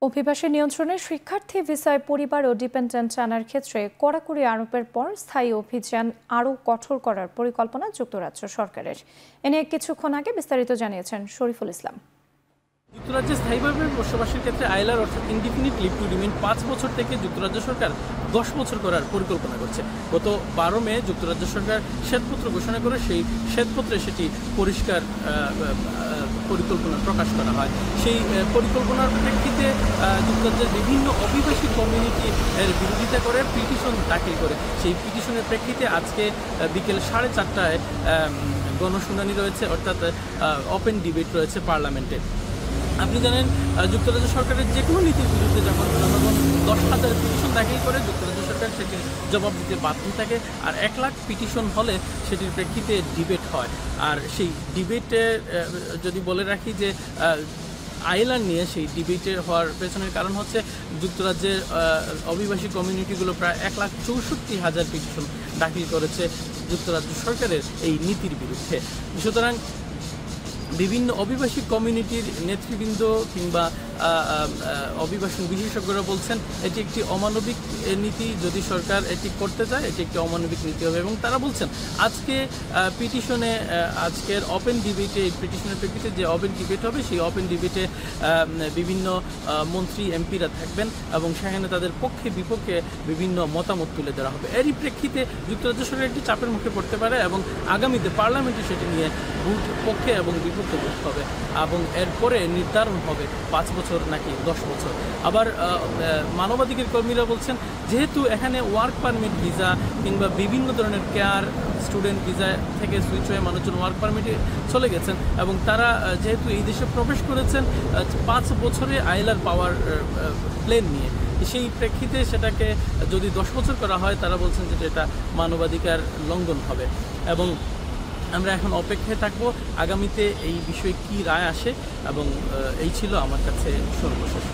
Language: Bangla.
অভিবাসী নিয়ন্ত্রণে শিক্ষার্থী ভিসায় পরিবার ও ডিপেন্ডেন্ট আনার ক্ষেত্রে কড়াকড়ি আরোপের পর স্থায়ী অভিযান আরও কঠোর করার পরিকল্পনা যুক্তরাজ্য সরকারের। এ নিয়ে কিছুক্ষণ আগে বিস্তারিত জানিয়েছেন শরীফুল ইসলাম। যুক্তরাজ্যে স্থায়ীভাবে বসবাসের ক্ষেত্রে আইলার অর্থাৎ ইনডিফিনিট লিভ টু রিমেইন 5 বছর থেকে যুক্তরাজ্য সরকার 10 বছর করার পরিকল্পনা করছে। গত 12 মে যুক্তরাজ্য সরকার শ্বেতপত্র ঘোষণা করে সেই শ্বেতপত্রে সেটি পরিষ্কার পরিকল্পনা প্রকাশ করা হয়। সেই পরিকল্পনার প্রেক্ষিতে যুক্তরাজ্যের বিভিন্ন অভিবাসী কমিউনিটি এর বিরোধিতা করে পিটিশন দাখিল করে। সেই পিটিশনের প্রেক্ষিতে আজকে বিকেল 4:30টায় গণশুনানি রয়েছে, অর্থাৎ ওপেন ডিবেট রয়েছে পার্লামেন্টে। আপনি জানেন, যুক্তরাজ্য সরকারের যে কোনো নীতির বিরুদ্ধে যখন জনগণ 10,000 পিটিশন দাখিল করে, যুক্তরাজ্য সরকার সেটির জবাব দিতে বাধ্য থাকে। আর 1 লাখ পিটিশন হলে সেটির প্রেক্ষিতে ডিবেট হয়। আর সেই ডিবেটে যদি বলে রাখি যে আইলার নিয়ে সেই ডিবেটের হওয়ার পেছনের কারণ হচ্ছে যুক্তরাজ্যের অভিবাসী কমিউনিটিগুলো প্রায় 1,64,000 পিটিশন দাখিল করেছে যুক্তরাজ্য সরকারের এই নীতির বিরুদ্ধে। সুতরাং বিভিন্ন অভিবাসী কমিউনিটির নেতৃবৃন্দ কিংবা অভিবাসন বিশেষজ্ঞরা বলছেন এটি একটি অমানবিক নীতি। যদি সরকার এটি করতে চায়, এটি একটি অমানবিক নীতি হবে। এবং তারা বলছেন আজকে পিটিশনে, আজকের ওপেন ডিবেটে, এই পিটিশনের প্রেক্ষিতে যে ওপেন ডিবেট হবে, সেই ওপেন ডিবেটে বিভিন্ন মন্ত্রী এমপিরা থাকবেন এবং সেখানে তাদের পক্ষে বিপক্ষে বিভিন্ন মতামত তুলে ধরা হবে। এরই প্রেক্ষিতে যুক্তরাজ্য সরকার একটি চাপের মুখে পড়তে পারে এবং আগামীতে পার্লামেন্টে সেটি নিয়ে ভোট পক্ষে এবং বিপক্ষে ভোট হবে এবং এরপরে নির্ধারণ হবে 5 বছর নাকি 10 বছর। আবার মানবাধিকার কর্মীরা বলছেন যেহেতু এখানে ওয়ার্ক পারমিট ভিসা কিংবা বিভিন্ন ধরনের কেয়ার স্টুডেন্ট ভিসা থেকে সুইচ হয়ে মানুষজন ওয়ার্ক পারমিটে চলে গেছেন এবং তারা যেহেতু এই দেশে প্রবেশ করেছেন 5 বছরে আইলার পাওয়ার প্লেন নিয়ে, সেই প্রেক্ষিতে সেটাকে যদি 10 বছর করা হয়, তারা বলছেন যে এটা মানবাধিকার লঙ্ঘন হবে। এবং আমরা এখন অপেক্ষায় থাকবো আগামীতে এই বিষয়ে কী রায় আসে। এবং এই ছিল আমার কাছে সর্বশেষ।